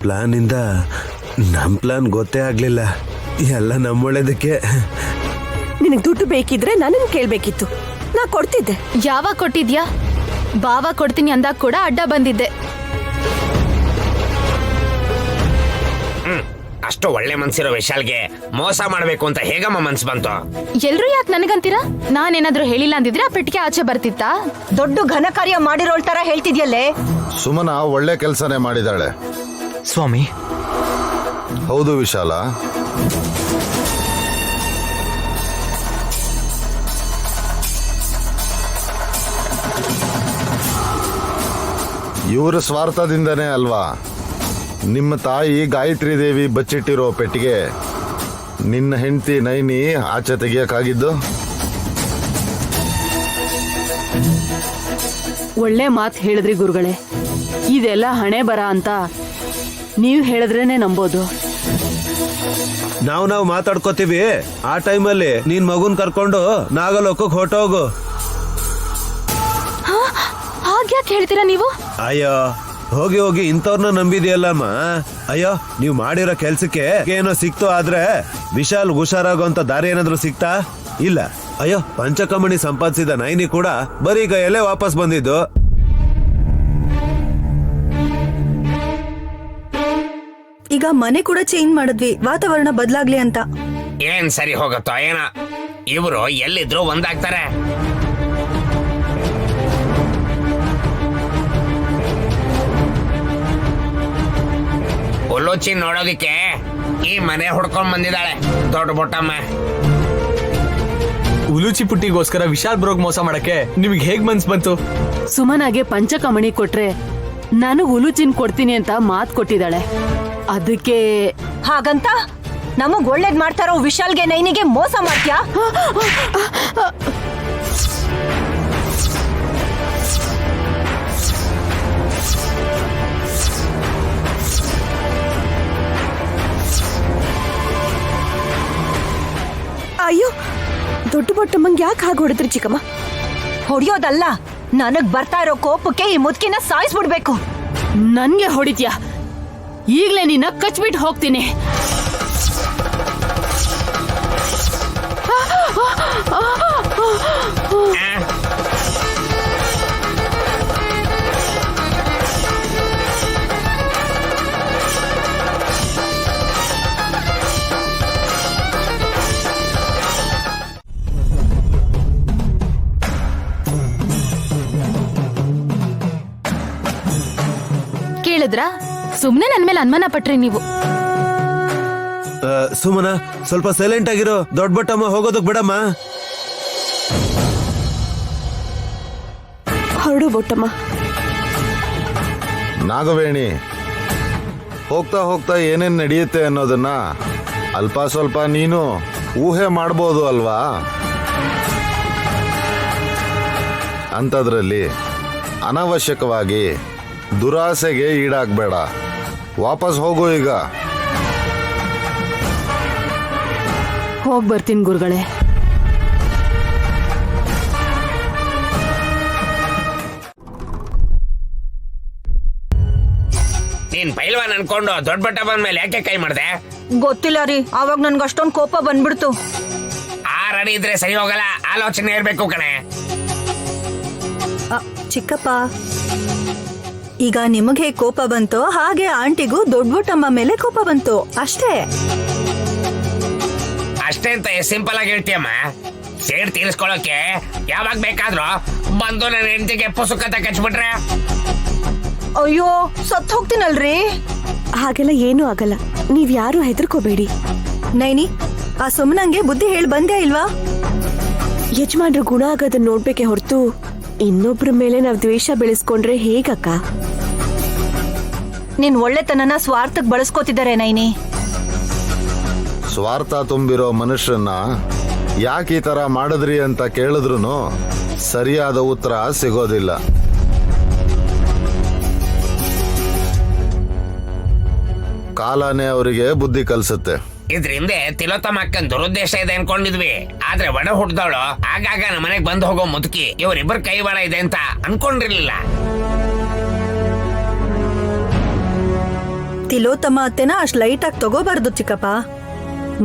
Plan ಇಂದ ನಮ್ plan ಗೊತ್ತೇ ಆಗ್ಲಿಲ್ಲ. ಎಲ್ಲ ನಮ್ಮೊಳ್ಳೇದಕ್ಕೆ. ನಿನಗ್ ದುಡ್ಡು ಬೇಕಿದ್ರೆ ನನ್ನನ್ನು ಕೇಳ್ಬೇಕಿತ್ತು, ನಾ ಕೊಡ್ತಿದ್ದೆ. ಯಾವಾಗ ಕೊಟ್ಟಿದ್ಯಾ? ಬಾವ ಕೊಡ್ತೀನಿ ಅಂದಾಗ ಕೂಡ ಅಡ್ಡ ಬಂದಿದ್ದೆ. ಅಷ್ಟು ಒಳ್ಳೆ ಮನ್ಸಿರೋ ವಿಶಾಲ್ಗೆ ಮೋಸ ಮಾಡ್ಬೇಕು ಅಂತ ಹೇಗಮ್ಮ ಮನ್ಸು ಬಂತು? ಎಲ್ರು ಯಾಕೆ ನನಗಂತೀರಾ? ನಾನೇನಾದ್ರೂ ಹೇಳಿಲ್ಲ ಅಂದಿದ್ರೆ ಆ ಪೆಟ್ಟಿಗೆ ಆಚೆ ಬರ್ತಿತ್ತಾ? ದೊಡ್ಡ ಘನ ಕಾರ್ಯ ಮಾಡಿರೋಳ್ ತರ ಹೇಳ್ತಿದ್ಯಲ್ಲೇ. ಸುಮನ ಒಳ್ಳೆ ಕೆಲಸನೇ ಮಾಡಿದಾಳೆ ಸ್ವಾಮಿ. ಹೌದು ವಿಶಾಲ, ಇವರ ಸ್ವಾರ್ಥದಿಂದನೇ ಅಲ್ವಾ ನಿಮ್ಮ ತಾಯಿ ಗಾಯತ್ರಿ ದೇವಿ ಬಚ್ಚಿಟ್ಟಿರೋ ಪೆಟ್ಟಿಗೆ ನಿನ್ನ ಹೆಂಡತಿ ನೈನಿ ಆಚೆ ತೆಗಿಯಕ್ಕಾಗಿದ್ದು? ಒಳ್ಳೆ ಮಾತು ಹೇಳಿದ್ರಿ ಗುರುಗಳೇ. ಇದೆಲ್ಲ ಹಣೆ ಬರ ಅಂತ ನೀವು ಹೇಳಿದ್ರೇನೆ ನಂಬೋದು. ನಾವು ಮಾತಾಡ್ಕೋತೀವಿ. ಆ ಟೈಮಲ್ಲಿ ನೀನ್ ಮಗುನ್ ಕರ್ಕೊಂಡು ನಾಗಲೋಕಕ್ಕೆ ಹೊರಟೋಗು. ಹಾಗ್ಯಾಕೆ ಹೇಳ್ತೀರಾ ನೀವು? ಅಯ್ಯೋ ಹೋಗಿ ಹೋಗಿ ಇಂಥವ್ರನ್ನ ನಂಬಿದ್ಯಲ್ಲಮ್ಮ. ಅಯ್ಯೋ ನೀವ್ ಮಾಡಿರೋ ಕೆಲ್ಸಕ್ಕೆ ಏನೋ ಸಿಕ್ತು, ಆದ್ರೆ ವಿಶಾಲ್ ಹುಷಾರಾಗೋಂತ ದಾರಿ ಏನಾದ್ರು ಸಿಕ್ತಾ? ಇಲ್ಲ. ಅಯ್ಯೋ ಪಂಚಕಮಣಿ ಸಂಪಾದಿಸಿದ ನೈನಿ ಕೂಡ ಬರೀ ಕೈಯಲ್ಲೇ ವಾಪಸ್ ಬಂದಿದ್ದು. ಈಗ ಮನೆ ಕೂಡ ಚೇಂಜ್ ಮಾಡಿದ್ವಿ, ವಾತಾವರಣ ಬದಲಾಗ್ಲಿ ಅಂತ. ಏನ್ ಸರಿ ಹೋಗುತ್ತೋ ಏನ, ಇವರು ಎಲ್ಲಿದ್ರು ಒಂದಾಗ್ತಾರೆ. ಉಲ್ಲುಚಿ ನೋಡೋದಿಕ್ಕೆ ಈ ಮನೆ ಹುಡ್ಕೊಂಡ್ ಬಂದಿದ್ದಾಳೆ ದೊಡ್ಡ ಬೊಟ್ಟಮ್ಮ. ಉಲುಚಿ ಪುಟ್ಟಿಗೋಸ್ಕರ ವಿಶಾಲ್ ಬ್ರೋಗ್ ಮೋಸ ಮಾಡಕ್ಕೆ ನಿಮ್ಗೆ ಹೇಗ್ ಮನ್ಸ್ ಬಂತು? ಸುಮನಾಗೆ ಪಂಚಕಮಣಿ ಕೊಟ್ರೆ ನಾನು ಹುಲುಚಿನ್ ಕೊಡ್ತೀನಿ ಅಂತ ಮಾತು ಕೊಟ್ಟಿದ್ದಾಳೆ. ಅದಕ್ಕೆ ಹಾಗಂತ ನಮಗ್ ಒಳ್ಳೇದ್ ಮಾಡ್ತಾರೋ ವಿಶಾಲ್ಗೆ ನೈನಿಗೆ ಮೋಸ ಮಾಡ್ತ್ಯಾ? ಅಯ್ಯೋ ದೊಡ್ಡ ಬೊಟ್ಟಮ್ಮಂಗ್ ಯಾಕೆ ಹಾಗೆ ಹೊಡೆದ್ರಿ ಚಿಕ್ಕಮ್ಮ? ಹೊಡಿಯೋದಲ್ಲ, ನನಗ್ ಬರ್ತಾ ಇರೋ ಕೋಪಕ್ಕೆ ಈ ಮುದ್ಕಿನ ಸಾಯಿಸ್ಬಿಡ್ಬೇಕು. ನನ್ಗೆ ಹೊಡಿತ್ಯಾ? ಈಗ್ಲೇ ನಿನ್ನ ಕಚ್ಬಿಟ್ಟು ಹೋಗ್ತೀನಿ. ಕೇಳಿದ್ರಾ? ಸುಮ್ನೆ ನನ್ ಮೇಲೆ ಅನುಮಾನ ಪಟ್ರಿ ನೀವು. ಸುಮನ ಸ್ವಲ್ಪ ಸೈಲೆಂಟ್ ಆಗಿರೋ. ದೊಡ್ಡ ಬೊಟ್ಟಮ್ಮ ಹೋಗೋದಕ್ ಬಿಡಮ್ಮ. ಹೊರಡು ಬೊಟ್ಟಮ್ಮ. ನಾಗವೇಣಿ, ಹೋಗ್ತಾ ಹೋಗ್ತಾ ಏನೇನ್ ನಡೆಯುತ್ತೆ ಅನ್ನೋದನ್ನ ಅಲ್ಪ ಸ್ವಲ್ಪ ನೀನು ಊಹೆ ಮಾಡ್ಬೋದು ಅಲ್ವಾ? ಅಂಥದ್ರಲ್ಲಿ ಅನಾವಶ್ಯಕವಾಗಿ ದುರಾಸೆಗೆ ಈಡಾಗಬೇಡ. ವಾಪಸ್ ಹೋಗು ಈಗ. ಹೋಗ್ ಬರ್ತೀನಿ ಗುರುಗಳೇ. ನೀನ್ ಪೈಲ್ವಾನ್ ಅನ್ಕೊಂಡು ದೊಡ್ಡ ಬಟ್ಟ ಬಂದ್ಮೇಲೆ ಯಾಕೆ ಕೈ ಮಾಡ್ದೆ? ಗೊತ್ತಿಲ್ಲ ರೀ, ಅವಾಗ ನನ್ಗೆ ಅಷ್ಟೊಂದು ಕೋಪ ಬಂದ್ಬಿಡ್ತು. ಆ ರೆಡಿ ಇದ್ರೆ ಸರಿ ಹೋಗಲ್ಲ, ಆಲೋಚನೆ ಇರ್ಬೇಕು ಕಣೆ. ಚಿಕ್ಕಪ್ಪ, ಈಗ ನಿಮಗೆ ಕೋಪ ಬಂತು, ಹಾಗೆ ಆಂಟಿಗೂ ದೊಡ್ಡ ಬೊಟ್ಟಮ್ಮ ಮೇಲೆ ಕೋಪ ಬಂತು ಅಷ್ಟೇ. ಅಷ್ಟೇ ಅಂತ ಸಿಂಪಲ್ ಆಗಿ ಹೇಳ್ತೀಯಮ್ಮ. ಸೇಡ್ ತೀರಿಸ್ಕೊಳ್ಳೋಕೆ ಯಾವಾಗ ಬೇಕಾದ್ರೂ ಬಂದು ನನ್ನ ಹೆಂಡತಿಗೆ ಪುಸುಕತ ಕಚ್ಬಿಟ್ರೆ ಅಯ್ಯೋ ಸತ್ ಹೋಗ್ತೀನಲ್ರಿ. ಹಾಗೆಲ್ಲ ಏನೂ ಆಗಲ್ಲ, ನೀವ್ ಯಾರು ಹೆದರ್ಕೋಬೇಡಿ. ನೈನಿ, ಆ ಸುಮ್ಮನಂಗೆ ಬುದ್ಧಿ ಹೇಳಿ ಬಂದೇ ಇಲ್ವಾ? ಯಜಮಾನ್ರ ಗುಣ ಆಗೋದನ್ನ ನೋಡ್ಬೇಕೆ ಹೊರತು ಇನ್ನೊಬ್ರ ಮೇಲೆ ನಾವ್ ದ್ವೇಷ ಬೆಳೆಸ್ಕೊಂಡ್ರೆ ಹೇಗಕ್ಕ? ನಿನ್ ಒಳ್ಳೆತನನ ಸ್ವಾರ್ಥಕ್ ಬಳಸ್ಕೋತಿದ್ದಾರೆ ನೈನಿ. ಸ್ವಾರ್ಥ ತುಂಬಿರೋ ಮನುಷ್ಯರನ್ನ ಯಾಕೆ ಈ ತರ ಮಾಡಿದ್ರಿ ಅಂತ ಕೇಳಿದ್ರು ಸರಿಯಾದ ಉತ್ತರ ಸಿಗೋದಿಲ್ಲ. ಕಾಲನೇ ಅವರಿಗೆ ಬುದ್ಧಿ ಕಲಿಸುತ್ತೆ. ಇದ್ರ ಹಿಂದೆ ತಿಲೋತ್ತಮ ಅಕ್ಕನ್ ದುರುದ್ದೇಶ ಇದೆ ಅನ್ಕೊಂಡಿದ್ವಿ. ಆದ್ರೆ ಒಡ ಹುಟ್ಟಿದವಳು ಆಗಾಗ ನಮ್ಮ ಮನೆಗ್ ಬಂದು ಹೋಗೋ ಮುದುಕಿ ಇವರಿಬ್ಬರ ಕೈವಾಡ ಇದೆ ಅಂತ ಅನ್ಕೊಂಡಿರ್ಲಿಲ್ಲ. ತಿಲೋತ್ತಮ ಅತ್ತೆನ ಅಷ್ಟ್ ಲೈಟ್ ಆಗಿ ತಗೋಬಾರ್ದು ಚಿಕ್ಕಪ್ಪ.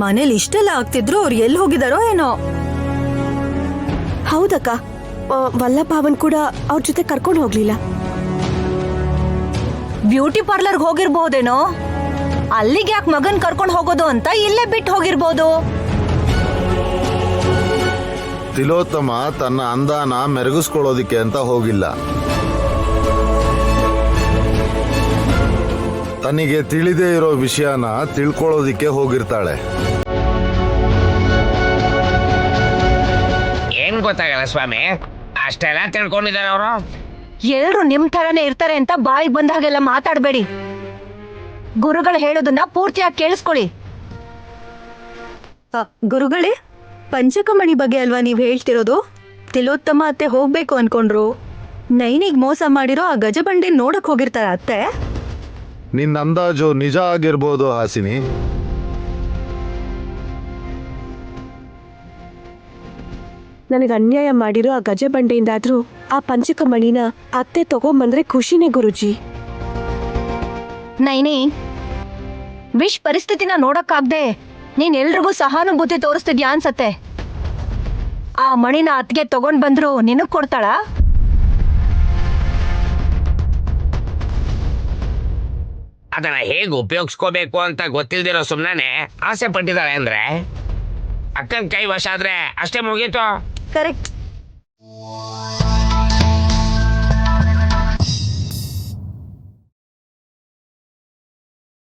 ಮನೇಲಿ ಇಷ್ಟೆಲ್ಲ ಆಗ್ತಿದ್ರು ಅವ್ರು ಎಲ್ಲಿ ಹೋಗಿದಾರೋ ಏನೋ. ಹೌದಕ್ಕ, ವಲ್ಲಭಾವನ್ ಕೂಡ ಅವ್ರ ಜೊತೆ ಕರ್ಕೊಂಡು ಹೋಗ್ಲಿಲ್ಲ. ಬ್ಯೂಟಿ ಪಾರ್ಲರ್ಗೆ ಹೋಗಿರ್ಬೋದೇನೋ. ಅಲ್ಲಿಗೆ ಯಾಕೆ ಮಗನ್ ಕರ್ಕೊಂಡು ಹೋಗೋದು ಅಂತ ಇಲ್ಲೇ ಬಿಟ್ಟು ಹೋಗಿರ್ಬೋದು. ತಿಲೋತ್ತಮ ತನ್ನ ಅಂದಾನ ಮೆರಗಿಸ್ಕೊಳ್ಳೋದಿಕ್ಕೆ ಅಂತ ಹೋಗಿಲ್ಲ. ತನಗೆ ತಿಳಿದೇ ಇರೋ ವಿಷಯನ ತಿಳ್ಕೊಳ್ಳೋದಿಕ್ಕೆ ಹೋಗಿರ್ತಾಳೆ. ಏನ್ ಗೊತ್ತಾಗಲ್ಲ ಸ್ವಾಮಿ, ಅಷ್ಟೆಲ್ಲ ತಿಳ್ಕೊಂಡಿದ್ದಾರೆ ಅವರು. ಎಲ್ರು ನಿಮ್ ತರನೇ ಇರ್ತಾರೆ ಅಂತ ಬಾಯಿಗೆ ಬಂದ ಹಾಗೆಲ್ಲ ಮಾತಾಡ್ಬೇಡಿ. ಗುರುಗಳು ಹೇಳೋದನ್ನ ಪೂರ್ತಿಯಾಗಿ ಕೇಳಿಸ್ಕೊಳ್ಳಿ. ಗುರುಗಳೇ, ಪಂಚಕಮಣಿ ಬಗ್ಗೆ ಅಲ್ವಾ ನೀವ್ ಹೇಳ್ತಿರೋದು? ತಿಲೋತ್ತಮ ಅತ್ತೆ ಹೋಗ್ಬೇಕು ಅನ್ಕೊಂಡ್ರು. ನೈನಿಗ್ ಮೋಸ ಮಾಡಿರೋ ಆ ಗಜಬಂಡಿ ನೋಡಕ್ ಹೋಗಿರ್ತಾರ ಅತ್ತೆ. ನಿನ್ನ ಅಂದಾಜು ನಿಜ ಆಗಿರ್ಬೋದು ಹಾಸಿನಿ. ನನಗೆ ಅನ್ಯಾಯ ಮಾಡಿರೋ ಆ ಗಜ ಬಂಡೆಯಿಂದಾದ್ರೂ ಆ ಪಂಚಕಮಣಿನ ಅತ್ತೆ ತಗೊಂಬಂದ್ರೆ ಖುಷಿನೇ ಗುರುಜಿ. ನೈನಿ, ವಿಶ್ ಪರಿಸ್ಥಿತಿನ ನೋಡಕ್ಕಾಗ್ದೆ ನೀನ್ ಎಲ್ರಿಗೂ ಸಹಾನುಭೂತಿ ತೋರಿಸ್ತಿದ್ಯಾ ಅನ್ಸತ್ತೆ. ಆ ಮಣಿನ ಅತ್ಗೆ ತಗೊಂಡ್ ಬಂದ್ರು ನಿನಗ್ ಕೊಡ್ತಾಳ? ಅದನ್ನ ಹೇಗೆ ಉಪಯೋಗಿಸ್ಕೋಬೇಕು ಅಂತ ಗೊತ್ತಿಲ್ದಿರೋ ಸುಮ್ಮನೆ ಆಸೆ ಪಟ್ಟಿದ್ದಾಳೆ ಅಂದ್ರೆ ಅಕ್ಕನ ಕೈ ವಶ ಆದ್ರೆ ಅಷ್ಟೇ ಮುಗೀತು. ಕರೆಕ್ಟ್.